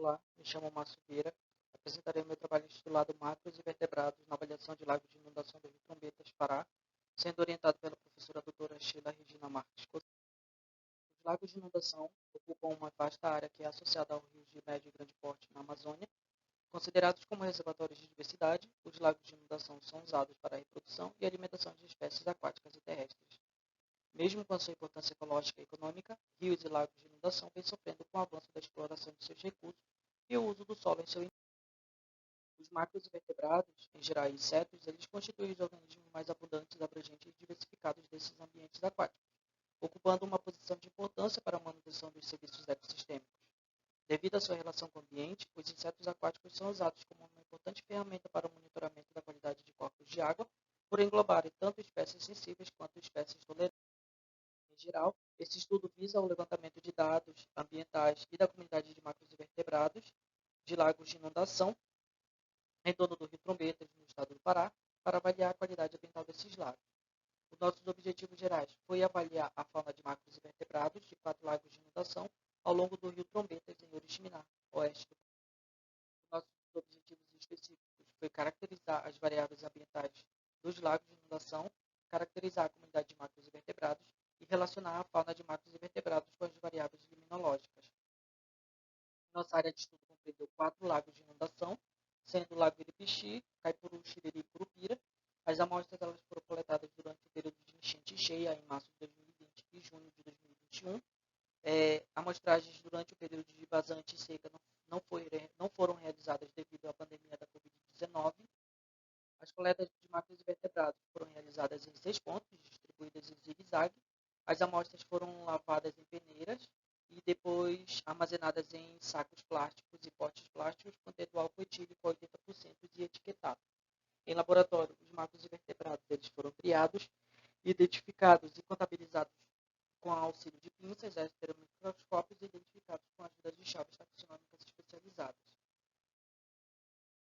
Olá, me chamo Márcio Vieira. Apresentarei o meu trabalho intitulado Macros e Vertebrados na avaliação de lagos de inundação do Rio Trombetas, Pará, sendo orientado pela professora doutora Sheila Regina Marques. Os lagos de inundação ocupam uma vasta área que é associada aos rios de médio e grande porte na Amazônia. Considerados como reservatórios de diversidade, os lagos de inundação são usados para a reprodução e alimentação de espécies aquáticas e terrestres. Mesmo com a sua importância ecológica e econômica, rios e lagos de inundação vêm sofrendo com o avanço da exploração de seus recursos e o uso do solo em seu entorno. Os macros invertebrados, em geral insetos, eles constituem os organismos mais abundantes, abrangentes e diversificados desses ambientes aquáticos, ocupando uma posição de importância para a manutenção dos serviços ecossistêmicos. Devido à sua relação com o ambiente, os insetos aquáticos são usados como uma importante ferramenta para o monitoramento da qualidade de corpos de água, por englobarem tanto espécies sensíveis quanto espécies tolerantes. Em geral, esse estudo visa o levantamento de dados ambientais e da comunidade de macroinvertebrados de lagos de inundação em torno do Rio Trombetas, no estado do Pará, para avaliar a qualidade ambiental desses lagos. Os nossos objetivos gerais foi avaliar a fauna de macroinvertebrados de 4 lagos de inundação ao longo do Rio Trombetas, em Oriximiná, oeste do Pará. Os nossos objetivos específicos foi caracterizar as variáveis ambientais dos lagos de inundação, caracterizar a comunidade de macroinvertebrados e relacionar a fauna de macroinvertebrados com as variáveis liminológicas. Nossa área de estudo compreendeu 4 lagos de inundação, sendo o Lago Iripixi, Caipuru, Xiriri e Curupira. As amostras elas foram coletadas durante o período de enchente cheia, em março de 2020 e junho de 2021. Amostragens durante o período de vazante e seca não foram realizadas devido à pandemia da Covid-19. As coletas de macros e vertebrados foram realizadas em 6 pontos, distribuídas em zigue-zague. As amostras foram lavadas em peneiras e depois armazenadas em sacos plásticos e potes plásticos contendo álcool etílico a 80% e etiquetado. Em laboratório, os macros e vertebrados eles foram criados, identificados e contabilizados com o auxílio de pinças, estereomicroscópios e identificados com a ajuda de chaves taxonômicas especializadas.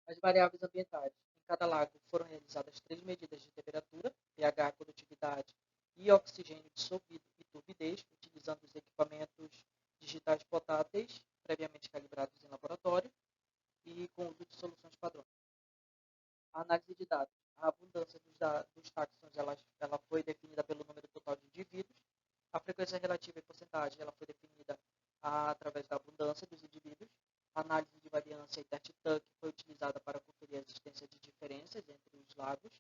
As variáveis ambientais. Em cada lago foram realizadas 3 medidas de temperatura, pH, condutividade e oxigênio dissolvido e turbidez, utilizando os equipamentos digitais portáteis, previamente calibrados em laboratório, e com uso de soluções padrões. A análise de dados. A abundância dos táxons ela foi definida pelo número total de indivíduos. A frequência relativa e porcentagem ela foi definida através da abundância dos indivíduos. A análise de variância intertituck foi utilizada para conferir a existência de diferenças entre os lagos.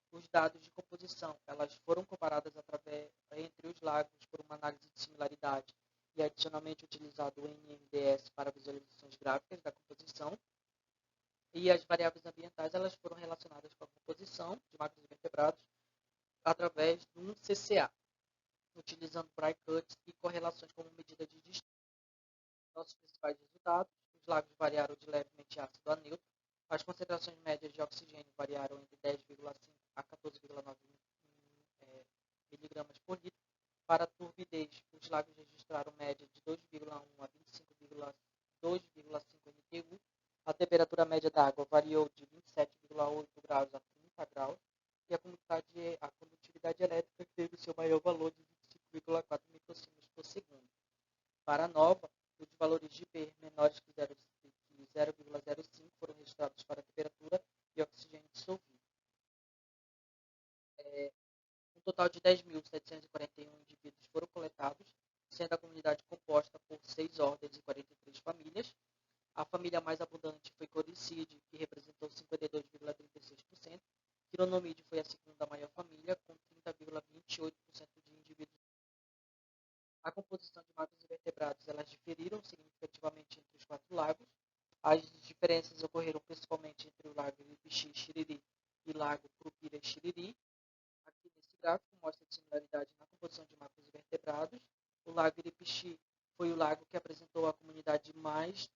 Os dados de composição elas foram comparadas entre os lagos por uma análise de similaridade e adicionalmente utilizado o NMDS para visualizações gráficas da composição. E as variáveis ambientais elas foram relacionadas com a composição de macroinvertebrados através de um CCA, utilizando Bry-Cut e correlações como medida de distância. Nossos principais resultados: os lagos variaram de levemente ácido a neutro, as concentrações médias de oxigênio variaram entre 10,5 a 14,9 miligramas por litro. Para a turbidez, os lagos registraram média de 2,1 a 25,2,5 NTU. A temperatura média da água variou de 27,8 graus a 30 graus e a condutividade elétrica teve seu maior valor de 25,4 microsiemens por segundo. Para a nova, os valores de P menores que 0,05 foram registrados para a temperatura e oxigênio dissolvido. Um total de 10.741 indivíduos foram coletados, sendo a comunidade composta por 6 ordens e 43 famílias. A família mais abundante foi Coricide, que representou 52,36%. Quironomide foi a segunda maior família, com 30,28% de indivíduos. A composição de macros invertebrados elas diferiram significativamente entre os 4 lagos. As diferenças ocorreram principalmente entre o lago Iripixi e Xiriri e o lago Curupira e Xiriri. Aqui nesse gráfico mostra a similaridade na composição de macros invertebrados. O lago Iripixi foi o lago que apresentou a comunidade mais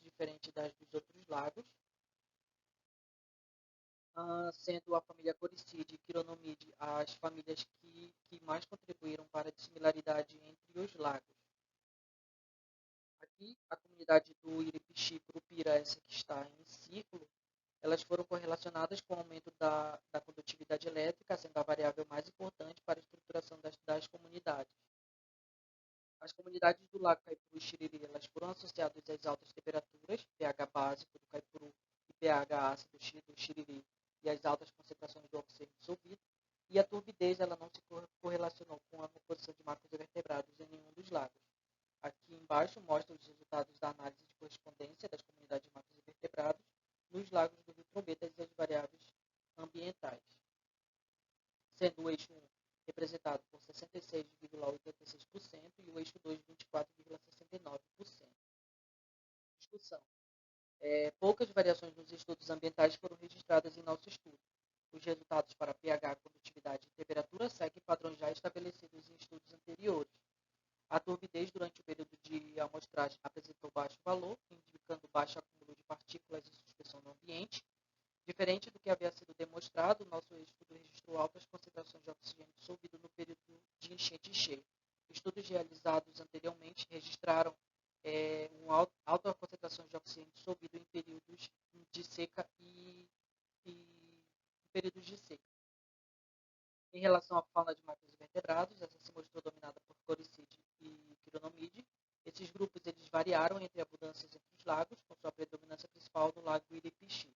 diferente dos outros lagos, sendo a família Coricide e Quironomide as famílias que mais contribuíram para a dissimilaridade entre os lagos. Aqui, a comunidade do Iripixi e Curupira, essa que está em círculo, elas foram correlacionadas com o aumento da condutividade elétrica, sendo a variável mais importante para a estruturação das comunidades. As comunidades do Lago Caipuru e Xiriri, elas foram associadas às altas temperaturas, pH básico do Caipuru e pH ácido do Xiriri, e às altas concentrações de oxigênio dissolvido, e a turbidez ela não se correlacionou com a composição de macroinvertebrados em nenhum dos lagos. Aqui embaixo mostra os resultados da análise de correspondência das comunidades de macroinvertebrados nos lagos do Rio Trombetas e as variáveis ambientais, sendo o eixo 1 representado por 66,86% e o eixo 2, 24,69%. Discussão. Poucas variações nos estudos ambientais foram registradas em nosso estudo. Os resultados para pH, condutividade e temperatura seguem padrões já estabelecidos em estudos anteriores. A turbidez durante o período de amostragem apresentou baixo valor, indicando baixo acúmulo de partículas e suspensão no ambiente. Diferente do que havia sido demonstrado, nosso estudo registrou altas concentrações de oxigênio dissolvido no período de enchente cheia. Estudos realizados anteriormente registraram uma alta concentração de oxigênio dissolvido em períodos de seca e períodos de seca. Em relação à fauna de macroinvertebrados, essa se mostrou dominada por Corycidae e Chironomide. Esses grupos eles variaram entre abundâncias entre os lagos, com sua predominância principal no lago Iripixi.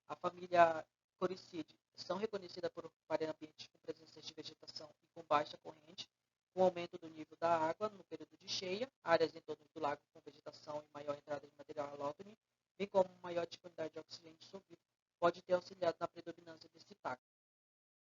A família Corycidae são reconhecidas por ocuparem ambientes com presença de vegetação e com baixa corrente, com aumento do nível da água no período de cheia, áreas em torno do lago com vegetação e maior entrada de material halógeno, bem como maior disponibilidade de oxigênio dissolvido, pode ter auxiliado na predominância desse pacto.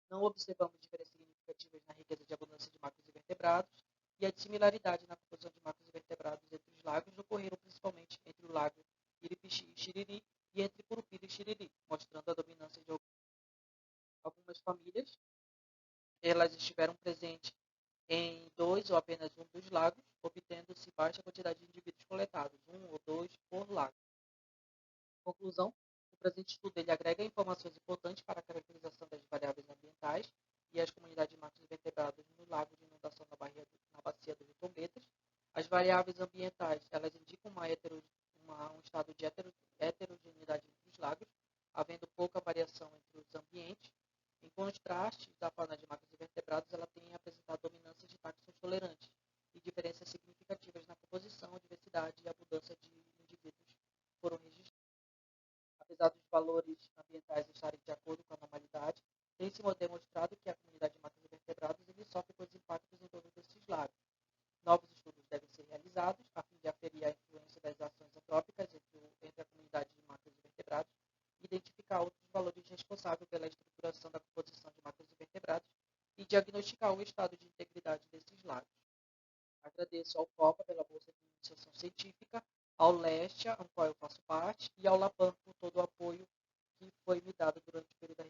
Não observamos diferenças significativas na riqueza de abundância de macroinvertebrados, e a dissimilaridade na composição de macroinvertebrados entre os lagos ocorreram principalmente entre o lago Iripixi e Xiriri e entre Curupira e Xiriri, mostrando a dominância de algumas famílias. Elas estiveram presentes em 2 ou apenas um dos lagos, obtendo-se baixa quantidade de indivíduos coletados, 1 ou 2 por lago. Conclusão: o presente estudo ele agrega informações importantes para a caracterização das variáveis ambientais e as comunidades de macroinvertebrados no lago de inundação na bacia do Rio Trombetas. As variáveis ambientais elas indicam um estado de heterogeneidade entre os lagos, havendo pouca variação entre os ambientes. Em contraste, a fauna de macroinvertebrados ela tem apresentado dominância de taxons tolerantes e diferenças significativas na composição, diversidade e abundância de indivíduos foram registrados. Apesar dos valores ambientais estarem de acordo com a normalidade, tem-se demonstrado que a comunidade de macroinvertebrados ele sofre com os impactos em torno desses lagos. Novos estudos devem ser realizados a fim de aferir a influência das ações antrópicas entre a comunidade de macroinvertebrados e identificar outros valores responsáveis pela estruturação da composição de macroinvertebrados e diagnosticar o estado de integridade desses lagos. Agradeço ao COPA pela bolsa de iniciação científica, ao LESTIA, ao qual eu faço parte, e ao LAPAM por todo o apoio que foi me dado durante o período da